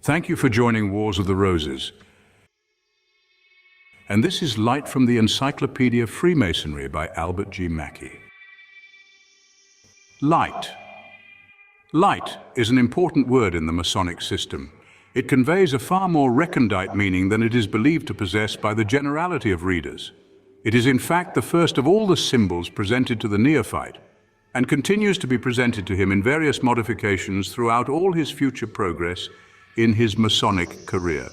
Thank you for joining Wars of the Roses. And this is Light from the Encyclopedia of Freemasonry by Albert G. Mackey. Light. Light is an important word in the Masonic system. It conveys a far more recondite meaning than it is believed to possess by the generality of readers. It is in fact the first of all the symbols presented to the neophyte, and continues to be presented to him in various modifications throughout all his future progress in his Masonic career.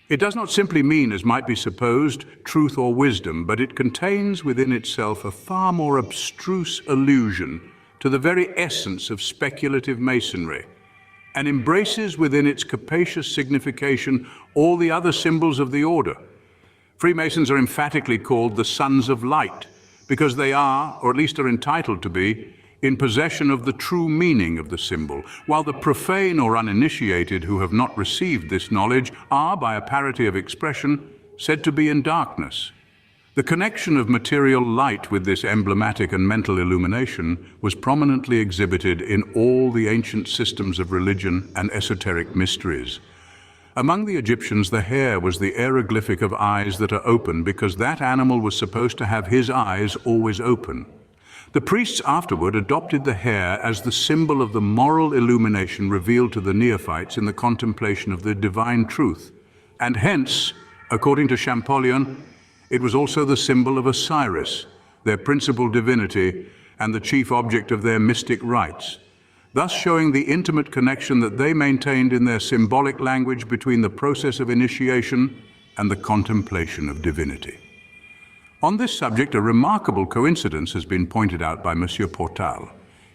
It does not simply mean, as might be supposed, truth or wisdom, but it contains within itself a far more abstruse allusion to the very essence of speculative masonry, and embraces within its capacious signification all the other symbols of the order. Freemasons are emphatically called the Sons of Light, because they are, or at least are entitled to be, in possession of the true meaning of the symbol, while the profane or uninitiated who have not received this knowledge are, by a parity of expression, said to be in darkness. The connection of material light with this emblematic and mental illumination was prominently exhibited in all the ancient systems of religion and esoteric mysteries. Among the Egyptians, the hare was the hieroglyphic of eyes that are open because that animal was supposed to have his eyes always open. The priests afterward adopted the hare as the symbol of the moral illumination revealed to the neophytes in the contemplation of the divine truth. And hence, according to Champollion, it was also the symbol of Osiris, their principal divinity and the chief object of their mystic rites, thus showing the intimate connection that they maintained in their symbolic language between the process of initiation and the contemplation of divinity. On this subject, a remarkable coincidence has been pointed out by Monsieur Portal.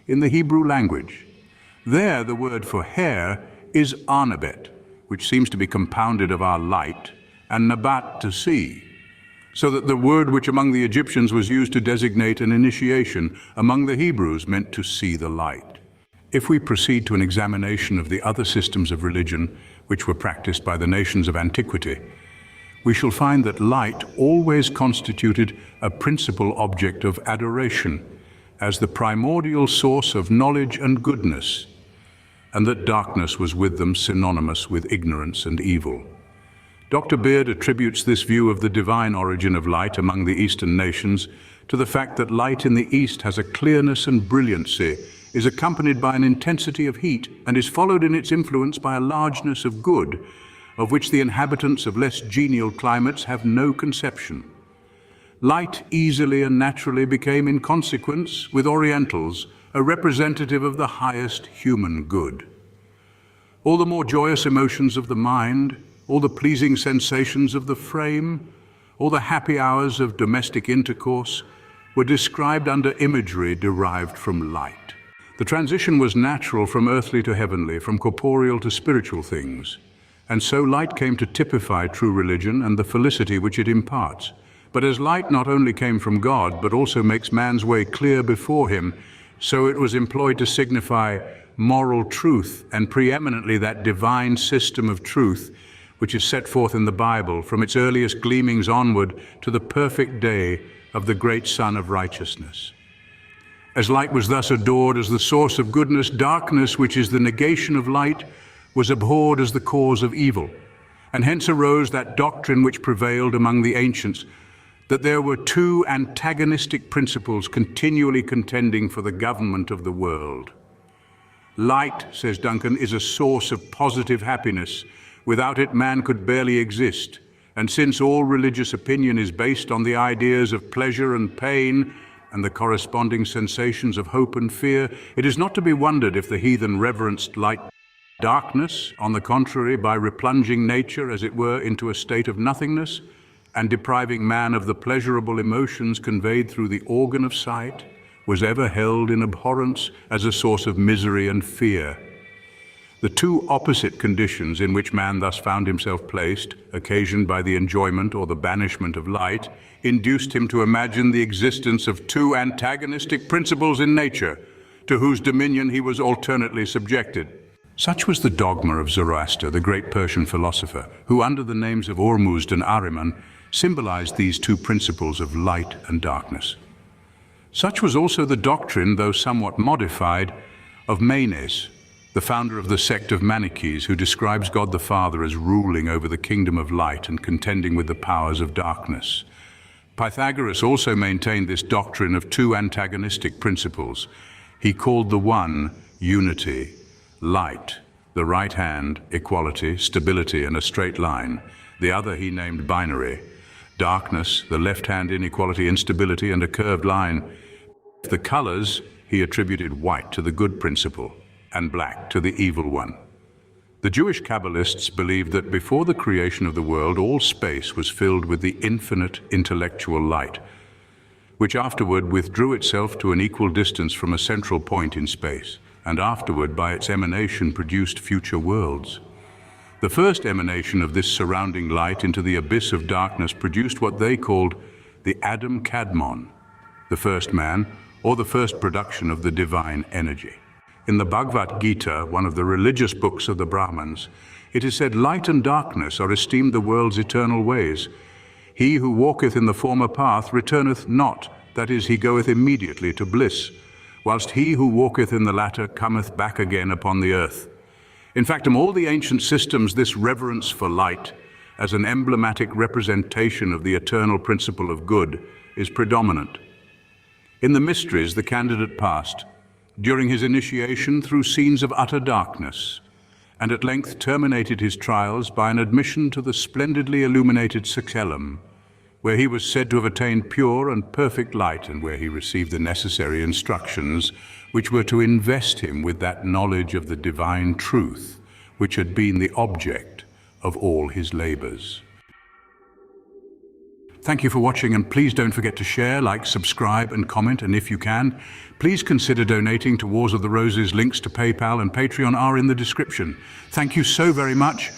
In the Hebrew language, there the word for hare is arnabet, which seems to be compounded of our light, and nabat, to see, so that the word which among the Egyptians was used to designate an initiation, among the Hebrews meant to see the light. If we proceed to an examination of the other systems of religion which were practiced by the nations of antiquity, we shall find that light always constituted a principal object of adoration as the primordial source of knowledge and goodness, and that darkness was with them synonymous with ignorance and evil. Dr. Beard attributes this view of the divine origin of light among the Eastern nations to the fact that light in the East has a clearness and brilliancy, is accompanied by an intensity of heat, and is followed in its influence by a largeness of good, of which the inhabitants of less genial climates have no conception. Light easily and naturally became, in consequence, with Orientals, a representative of the highest human good. All the more joyous emotions of the mind, all the pleasing sensations of the frame, all the happy hours of domestic intercourse were described under imagery derived from light. The transition was natural from earthly to heavenly, from corporeal to spiritual things, and so light came to typify true religion and the felicity which it imparts. But as light not only came from God, but also makes man's way clear before him, so it was employed to signify moral truth, and preeminently that divine system of truth which is set forth in the Bible from its earliest gleamings onward to the perfect day of the great Sun of Righteousness. As light was thus adored as the source of goodness, darkness, which is the negation of light, was abhorred as the cause of evil. And hence arose that doctrine which prevailed among the ancients, that there were two antagonistic principles continually contending for the government of the world. Light, says Duncan, is a source of positive happiness. Without it, man could barely exist. And since all religious opinion is based on the ideas of pleasure and pain, and the corresponding sensations of hope and fear, it is not to be wondered if the heathen reverenced light. Darkness, on the contrary, by replunging nature, as it were, into a state of nothingness, and depriving man of the pleasurable emotions conveyed through the organ of sight, was ever held in abhorrence as a source of misery and fear. The two opposite conditions in which man thus found himself placed, occasioned by the enjoyment or the banishment of light, induced him to imagine the existence of two antagonistic principles in nature, to whose dominion he was alternately subjected. Such was the dogma of Zoroaster, the great Persian philosopher, who under the names of Ormuzd and Ahriman symbolized these two principles of light and darkness. Such was also the doctrine, though somewhat modified, of Manes, the founder of the sect of Manichees, who describes God the Father as ruling over the kingdom of light and contending with the powers of darkness. Pythagoras also maintained this doctrine of two antagonistic principles. He called the one unity, light, the right hand, equality, stability, and a straight line. The other he named binary, darkness, the left hand, inequality, instability, and a curved line. The colors he attributed white to the good principle and black to the evil one. The Jewish Kabbalists believed that before the creation of the world, all space was filled with the infinite intellectual light, which afterward withdrew itself to an equal distance from a central point in space, and afterward by its emanation produced future worlds. The first emanation of this surrounding light into the abyss of darkness produced what they called the Adam Kadmon, the first man, or the first production of the divine energy. In the Bhagavad Gita, one of the religious books of the Brahmins, it is said, "Light and darkness are esteemed the world's eternal ways. He who walketh in the former path returneth not, that is, he goeth immediately to bliss, whilst he who walketh in the latter cometh back again upon the earth." In fact, among all the ancient systems, this reverence for light, as an emblematic representation of the eternal principle of good, is predominant. In the mysteries, the candidate passed, during his initiation, through scenes of utter darkness, and at length terminated his trials by an admission to the splendidly illuminated Secellum, where he was said to have attained pure and perfect light, and where he received the necessary instructions which were to invest him with that knowledge of the divine truth which had been the object of all his labors. Thank you for watching, and please don't forget to share, like, subscribe, and comment, and if you can, please consider donating to Wars of the Roses. Links to PayPal and Patreon are in the description. Thank you so very much.